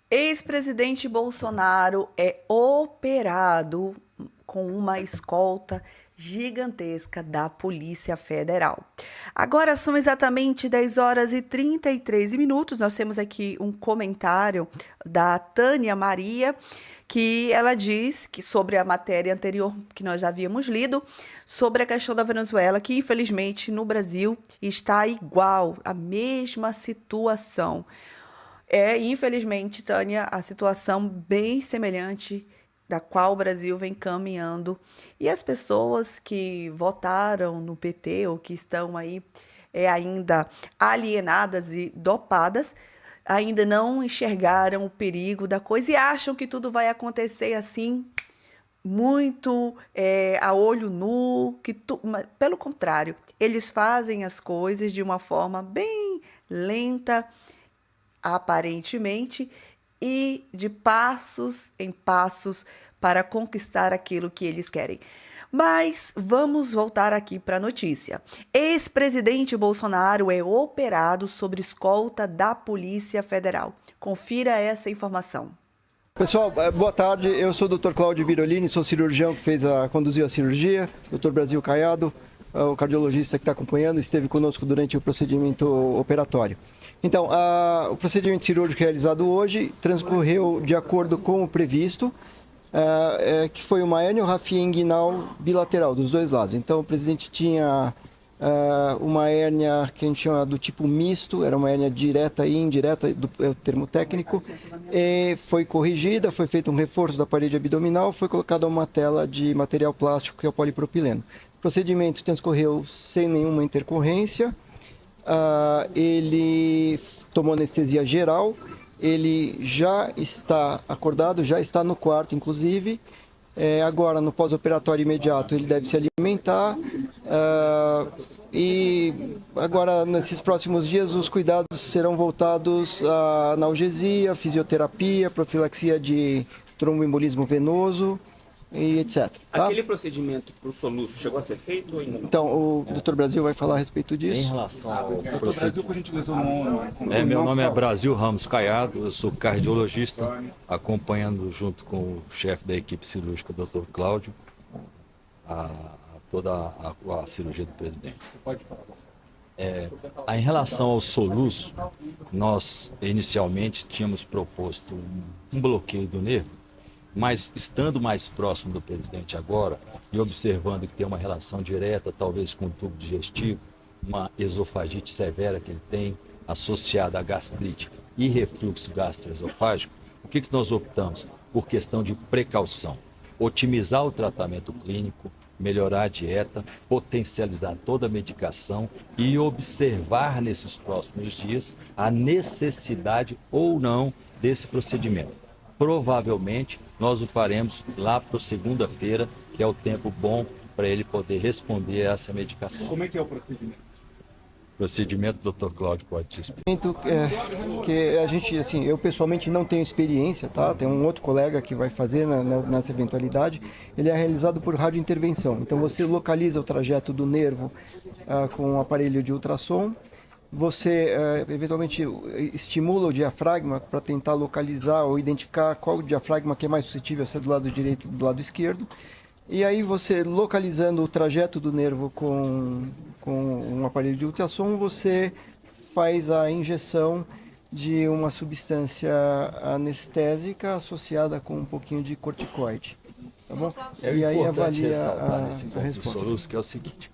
Ex-presidente Bolsonaro é operado com uma escolta gigantesca da Polícia Federal. Agora são exatamente 10 horas e 33 minutos. Nós temos aqui um comentário da Tânia Maria, que ela diz que sobre a matéria anterior que nós já havíamos lido, sobre a questão da Venezuela, que infelizmente no Brasil está igual, a mesma situação. É, infelizmente, Tânia, a situação bem semelhante da qual o Brasil vem caminhando. E as pessoas que votaram no PT ou que estão aí ainda alienadas e dopadas, ainda não enxergaram o perigo da coisa e acham que tudo vai acontecer assim, muito a olho nu, mas, pelo contrário, eles fazem as coisas de uma forma bem lenta, aparentemente, e de passos em passos para conquistar aquilo que eles querem. Mas vamos voltar aqui para a notícia. Ex-presidente Bolsonaro é operado sob escolta da Polícia Federal. Confira essa informação. Pessoal, boa tarde. Eu sou o Dr. Cláudio Birolini, sou cirurgião que conduziu a cirurgia. Dr. Brasil Caiado, o cardiologista que está acompanhando, esteve conosco durante o procedimento operatório. Então, o procedimento cirúrgico realizado hoje transcorreu de acordo com o previsto, que foi uma hérnia inguinal bilateral dos dois lados. Então, o presidente tinha uma hérnia que a gente chama do tipo misto, era uma hérnia direta e indireta, é o termo técnico, e foi corrigida, foi feito um reforço da parede abdominal, foi colocada uma tela de material plástico que é o polipropileno. O procedimento transcorreu sem nenhuma intercorrência. Ele tomou anestesia geral, ele já está acordado, já está no quarto, inclusive. Agora, no pós-operatório imediato, ele deve se alimentar. E agora, nesses próximos dias, os cuidados serão voltados à analgesia, fisioterapia, profilaxia de tromboembolismo venoso e etc. Tá? Aquele procedimento para o soluço chegou a ser feito ou ainda não? Então, o Dr. Brasil vai falar a respeito disso. Em relação ao Brasil, por gentileza, o nome. meu nome é Brasil Ramos Caiado, eu sou cardiologista, acompanhando junto com o chefe da equipe cirúrgica, Dr. Cláudio, toda a cirurgia do presidente. Pode falar. Em relação ao soluço, nós inicialmente tínhamos proposto um bloqueio do nervo, mas estando mais próximo do presidente agora e observando que tem uma relação direta, talvez com o tubo digestivo, uma esofagite severa que ele tem, associada a gastrite e refluxo gastroesofágico, o que nós optamos? Por questão de precaução, otimizar o tratamento clínico, melhorar a dieta, potencializar toda a medicação e observar nesses próximos dias a necessidade ou não desse procedimento. Provavelmente nós o faremos lá para segunda-feira, que é o tempo bom para ele poder responder a essa medicação. Como é que é o procedimento? O procedimento, o Dr. Cláudio pode te explicar. Que a gente, assim, eu pessoalmente não tenho experiência, tá? Tem um outro colega que vai fazer nessa eventualidade. Ele é realizado por radiointervenção. Então você localiza o trajeto do nervo com um aparelho de ultrassom. Você eventualmente estimula o diafragma para tentar localizar ou identificar qual o diafragma que é mais suscetível a ser do lado direito ou do lado esquerdo. E aí você, localizando o trajeto do nervo com um aparelho de ultrassom, você faz a injeção de uma substância anestésica associada com um pouquinho de corticoide. Tá bom? E aí avalia a resposta. Soluço, que é o seguinte,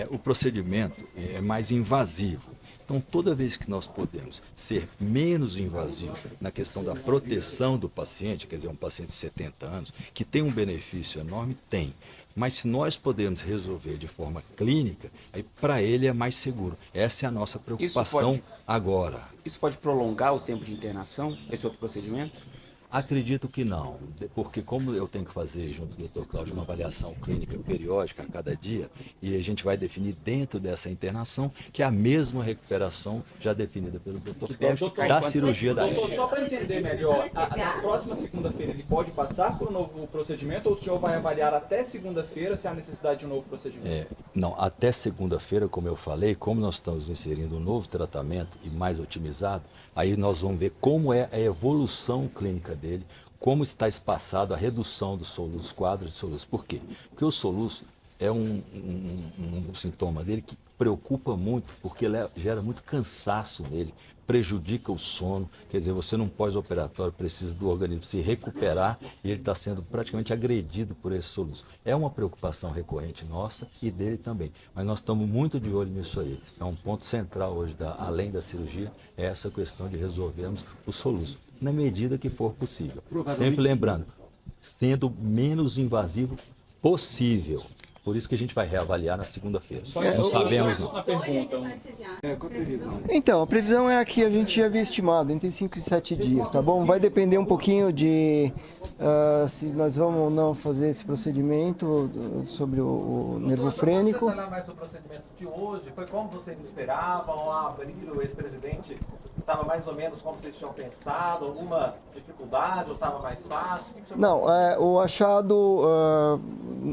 o procedimento é mais invasivo. Então, toda vez que nós podemos ser menos invasivos na questão da proteção do paciente, quer dizer, um paciente de 70 anos, que tem um benefício enorme, tem. Mas se nós podemos resolver de forma clínica, aí para ele é mais seguro. Essa é a nossa preocupação agora. Isso pode prolongar o tempo de internação, esse outro procedimento? Acredito que não, porque como eu tenho que fazer junto com o Dr. Cláudio uma avaliação clínica periódica a cada dia, e a gente vai definir dentro dessa internação que é a mesma recuperação já definida pelo Dr. Cláudio da cirurgia da Doutor, hernia. só para entender melhor, na próxima segunda-feira ele pode passar por um novo procedimento ou o senhor vai avaliar até segunda-feira se há necessidade de um novo procedimento? Não, até segunda-feira, como eu falei, como nós estamos inserindo um novo tratamento e mais otimizado, aí nós vamos ver como é a evolução clínica dele, como está espaçado a redução do soluço, quadros de soluço. Por quê? Porque o soluço é um sintoma dele que preocupa muito, porque ele gera muito cansaço nele, prejudica o sono. Quer dizer, você num pós-operatório precisa do organismo se recuperar e ele está sendo praticamente agredido por esse soluço. É uma preocupação recorrente nossa e dele também, mas nós estamos muito de olho nisso aí. É um ponto central hoje, além da cirurgia, é essa questão de resolvermos o soluço, na medida que for possível. Sempre lembrando, sendo menos invasivo possível. Por isso que a gente vai reavaliar na segunda-feira. Não sabemos. Uma pergunta. Então, a previsão é a que a gente já havia estimado, entre 5 e 7 dias, tá bom? Vai depender um pouquinho de se nós vamos ou não fazer esse procedimento sobre o nervo frênico. Vamos falar mais sobre o procedimento de hoje. Foi como vocês esperavam ao abrir o ex-presidente? Estava mais ou menos como vocês tinham pensado? Alguma dificuldade ou estava mais fácil? Não, o achado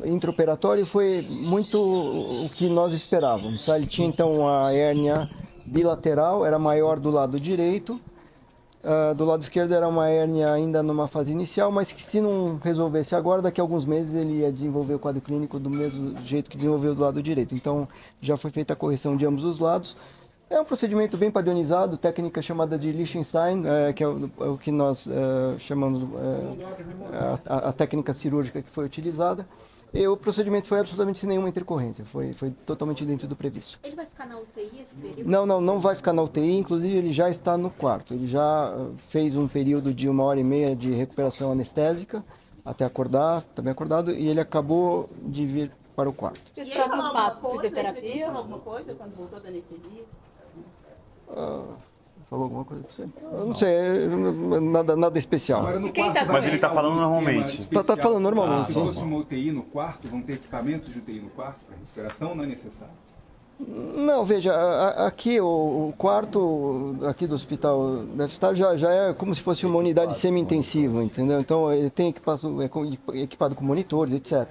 intraoperatório foi muito o que nós esperávamos. Tá? Ele tinha então a hérnia bilateral, era maior do lado direito. Do lado esquerdo era uma hérnia ainda numa fase inicial, mas que se não resolvesse agora, daqui a alguns meses ele ia desenvolver o quadro clínico do mesmo jeito que desenvolveu do lado direito. Então já foi feita a correção de ambos os lados. É um procedimento bem padronizado, técnica chamada de Liechtenstein, que é o que nós chamamos a técnica cirúrgica que foi utilizada. E o procedimento foi absolutamente sem nenhuma intercorrência, foi totalmente dentro do previsto. Ele vai ficar na UTI esse período? Não vai ficar na UTI, inclusive ele já está no quarto. Ele já fez um período de 1h30 de recuperação anestésica, até acordar, também acordado, e ele acabou de vir para o quarto. E os próximos passos? Fisioterapia? Ele falou alguma coisa quando voltou da anestesia? Falou alguma coisa para você? Eu não sei, nada especial. Mas ele está falando normalmente. Tá falando normalmente. Se fosse uma UTI no quarto, vão ter equipamentos de UTI no quarto para recuperação ou não é necessário? Não, veja, aqui o quarto aqui do hospital deve estar já é como se fosse uma unidade semi-intensiva, entendeu? Então ele tem equipado com monitores, etc.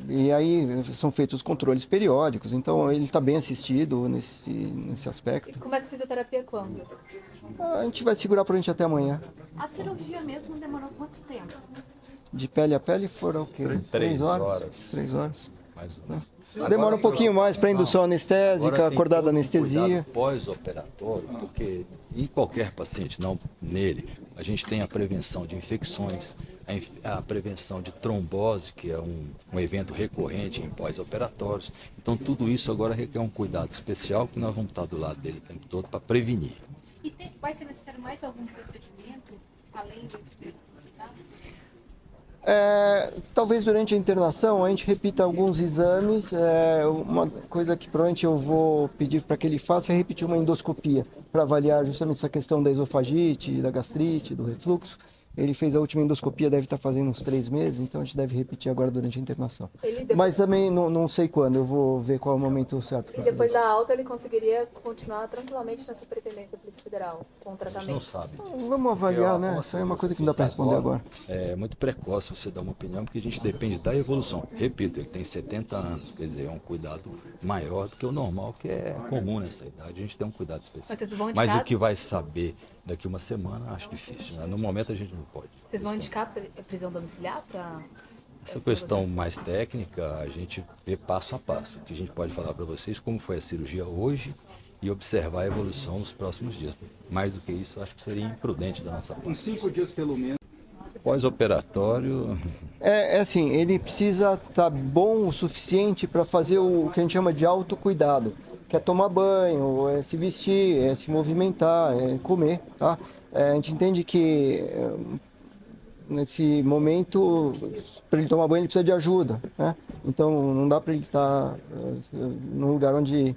E aí são feitos os controles periódicos, então ele está bem assistido nesse aspecto. E começa a fisioterapia quando? A gente vai segurar por a gente até amanhã. A cirurgia mesmo demorou quanto tempo? De pele a pele foram o quê? 3 horas. 3 horas. Mais ou menos. Demora um pouquinho mais para indução anestésica, acordada anestesia. Pós-operatório, porque em qualquer paciente, não nele, a gente tem a prevenção de infecções, a prevenção de trombose, que é um evento recorrente em pós-operatórios. Então tudo isso agora requer um cuidado especial que nós vamos estar do lado dele o tempo todo para prevenir. E vai ser necessário mais algum procedimento, além desse que você citado? Talvez durante a internação a gente repita alguns exames. Uma coisa que provavelmente eu vou pedir para que ele faça é repetir uma endoscopia para avaliar justamente essa questão da esofagite, da gastrite, do refluxo. Ele fez a última endoscopia, deve estar fazendo uns 3 meses, então a gente deve repetir agora durante a internação. Mas também não sei quando, eu vou ver qual é o momento certo. E depois da alta ele conseguiria continuar tranquilamente na superintendência da Polícia Federal, com o A gente tratamento? não sabe disso. Vamos avaliar, né? Isso aí é uma coisa que não dá para responder agora. É muito precoce você dar uma opinião, porque a gente depende da evolução. Repito, ele tem 70 anos, quer dizer, é um cuidado maior do que o normal, que é comum nessa idade. A gente tem um cuidado específico. Mas vocês vão Mas indicar- o que vai saber daqui uma semana, acho difícil. Né? No momento a gente não pode. Vocês vão indicar prisão domiciliar para... Essa questão mais técnica, a gente vê passo a passo. O que a gente pode falar para vocês, como foi a cirurgia hoje e observar a evolução nos próximos dias. Mais do que isso, acho que seria imprudente da nossa parte. Uns 5 dias pelo menos. Pós-operatório, Assim, ele precisa estar bom o suficiente para fazer o que a gente chama de autocuidado, que é tomar banho, é se vestir, é se movimentar, é comer, tá? A gente entende que nesse momento, para ele tomar banho, ele precisa de ajuda, né? Então não dá para ele estar num lugar onde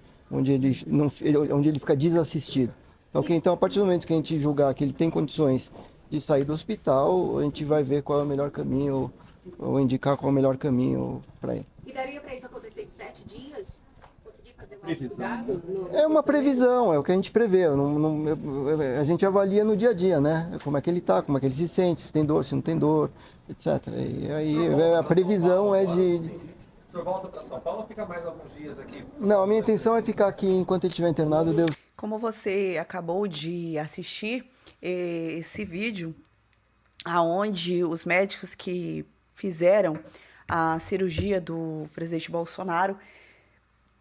ele fica desassistido. Então, a partir do momento que a gente julgar que ele tem condições de sair do hospital, a gente vai ver qual é o melhor caminho, ou indicar qual é o melhor caminho para ele. E daria para isso acontecer em 7 dias? Conseguir fazer um advogado? É uma previsão, é o que a gente prevê. A gente avalia no dia a dia, né? Como é que ele está, como é que ele se sente, se tem dor, se não tem dor, etc. E aí a previsão é de... O senhor volta para São Paulo ou fica mais alguns dias aqui? Não, a minha intenção é ficar aqui enquanto ele estiver internado. Deus. Como você acabou de assistir esse vídeo, aonde os médicos que fizeram a cirurgia do presidente Bolsonaro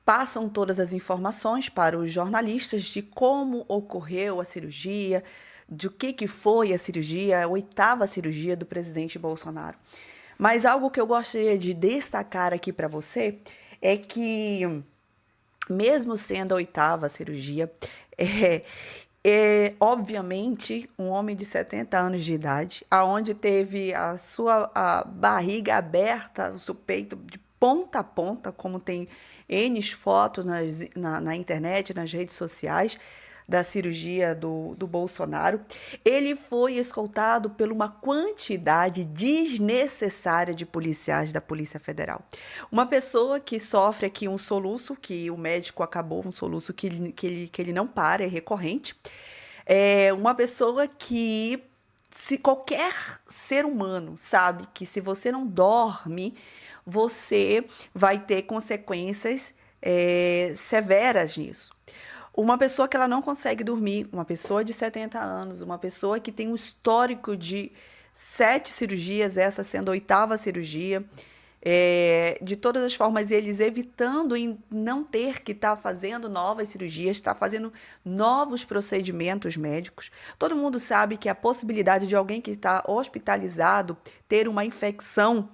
passam todas as informações para os jornalistas de como ocorreu a cirurgia, de o que foi a cirurgia, a 8ª cirurgia do presidente Bolsonaro. Mas algo que eu gostaria de destacar aqui para você é que, mesmo sendo a 8ª cirurgia, obviamente um homem de 70 anos de idade, aonde teve a barriga aberta, o seu peito de ponta a ponta, como tem N fotos na internet, nas redes sociais, da cirurgia do Bolsonaro, ele foi escoltado por uma quantidade desnecessária de policiais da Polícia Federal. Uma pessoa que sofre aqui um soluço, que o médico acabou, um soluço que ele não para, é recorrente. É uma pessoa que, se qualquer ser humano sabe que se você não dorme, você vai ter consequências severas nisso. Uma pessoa que ela não consegue dormir, uma pessoa de 70 anos, uma pessoa que tem um histórico de 7 cirurgias, essa sendo a 8ª cirurgia, de todas as formas, eles evitando em não ter que estar fazendo novas cirurgias, estar fazendo novos procedimentos médicos. Todo mundo sabe que a possibilidade de alguém que está hospitalizado ter uma infecção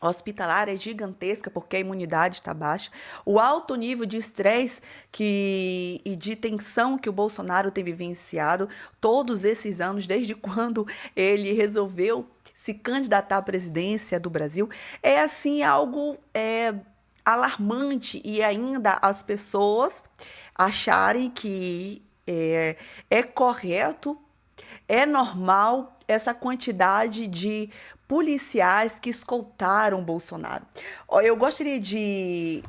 hospitalar é gigantesca, porque a imunidade está baixa. O alto nível de estresse e de tensão que o Bolsonaro tem vivenciado todos esses anos, desde quando ele resolveu se candidatar à presidência do Brasil, é assim algo alarmante, e ainda as pessoas acharem que é correto, é normal essa quantidade de policiais que escoltaram Bolsonaro. Eu gostaria de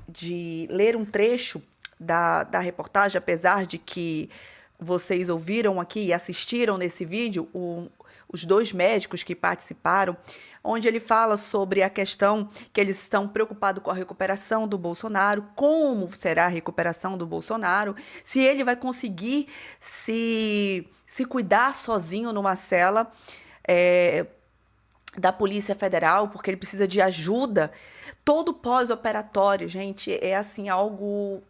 ler um trecho da reportagem, apesar de que vocês ouviram aqui e assistiram nesse vídeo os 2 médicos que participaram, onde ele fala sobre a questão que eles estão preocupados com a recuperação do Bolsonaro, como será a recuperação do Bolsonaro, se ele vai conseguir se cuidar sozinho numa cela da Polícia Federal, porque ele precisa de ajuda. Todo pós-operatório, gente, é assim algo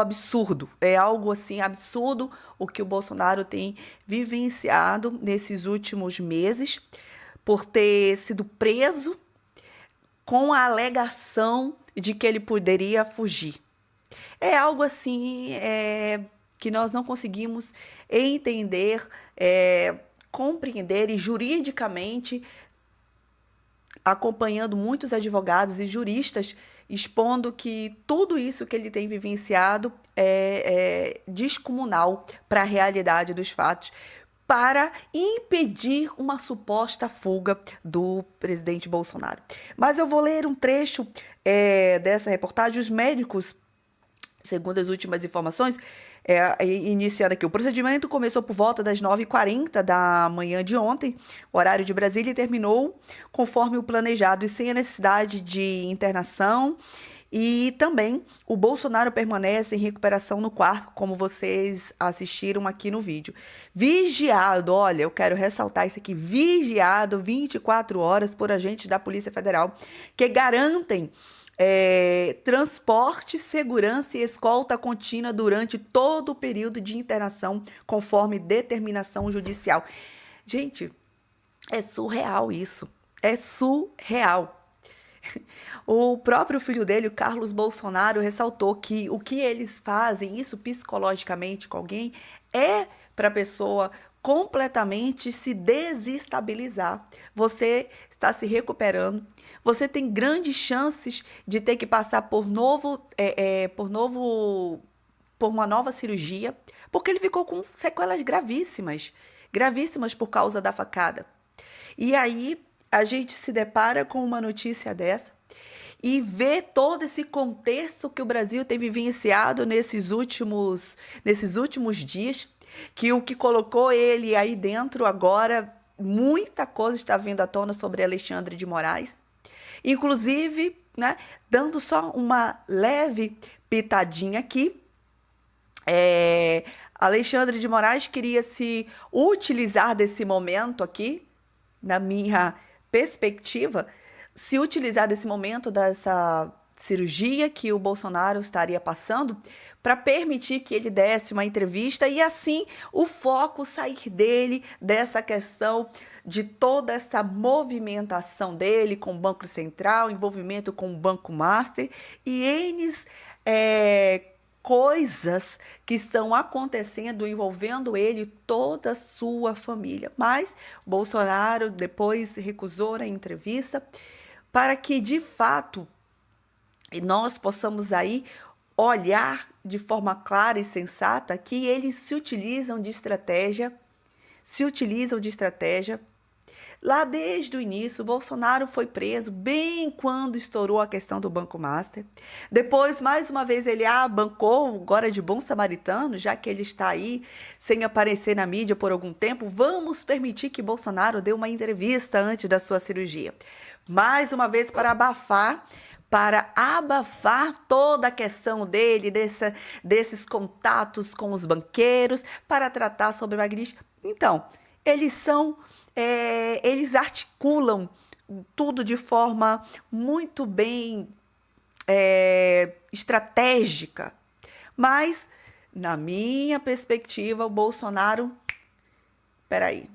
absurdo. É algo assim absurdo o que o Bolsonaro tem vivenciado nesses últimos meses, por ter sido preso com a alegação de que ele poderia fugir. É algo assim que nós não conseguimos entender, compreender, e juridicamente, acompanhando muitos advogados e juristas, expondo que tudo isso que ele tem vivenciado é descomunal para a realidade dos fatos, para impedir uma suposta fuga do presidente Bolsonaro. Mas eu vou ler um trecho dessa reportagem. Os médicos, segundo as últimas informações, iniciando aqui, o procedimento começou por volta das 9h40 da manhã de ontem, horário de Brasília, e terminou conforme o planejado e sem a necessidade de internação. E também o Bolsonaro permanece em recuperação no quarto, como vocês assistiram aqui no vídeo. Vigiado, olha, eu quero ressaltar isso aqui, vigiado 24 horas por agentes da Polícia Federal, que garantem transporte, segurança e escolta contínua durante todo o período de internação, conforme determinação judicial. Gente, é surreal isso. É surreal. O próprio filho dele, o Carlos Bolsonaro, ressaltou que o que eles fazem, isso psicologicamente com alguém, é para a pessoa completamente se desestabilizar. Você está se recuperando, você tem grandes chances de ter que passar por uma nova cirurgia, porque ele ficou com sequelas gravíssimas. gravíssimas por causa da facada. E aí a gente se depara com uma notícia dessa e vê todo esse contexto que o Brasil tem vivenciado nesses últimos dias, que o que colocou ele aí dentro agora, muita coisa está vindo à tona sobre Alexandre de Moraes, inclusive, né, dando só uma leve pitadinha aqui, Alexandre de Moraes queria se utilizar desse momento aqui, na minha perspectiva, se utilizar desse momento dessa cirurgia que o Bolsonaro estaria passando para permitir que ele desse uma entrevista e assim o foco sair dele dessa questão de toda essa movimentação dele com o Banco Central, envolvimento com o Banco Master e N coisas que estão acontecendo envolvendo ele e toda a sua família. Mas Bolsonaro depois recusou a entrevista para que, de fato, nós possamos aí olhar de forma clara e sensata que eles se utilizam de estratégia, Lá desde o início, Bolsonaro foi preso bem quando estourou a questão do Banco Master. Depois, mais uma vez, ele bancou agora de bom samaritano, já que ele está aí sem aparecer na mídia por algum tempo. Vamos permitir que Bolsonaro dê uma entrevista antes da sua cirurgia. Mais uma vez, para abafar toda a questão dele, desses contatos com os banqueiros, para tratar sobre o Magnífico. Então, eles articulam tudo de forma muito bem estratégica. Mas, na minha perspectiva, o Bolsonaro... Peraí.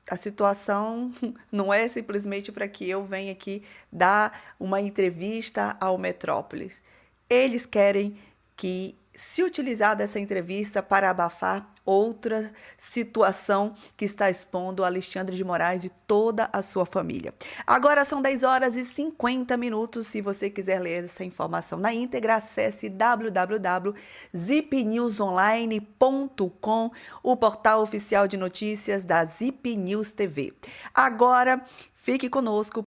A situação não é simplesmente para que eu venha aqui dar uma entrevista ao Metrópolis. Eles querem que se utilizar dessa entrevista para abafar outra situação que está expondo Alexandre de Moraes e toda a sua família. Agora são 10h50. Se você quiser ler essa informação na íntegra, acesse www.zipnewsonline.com, o portal oficial de notícias da Zip News TV. Agora, fique conosco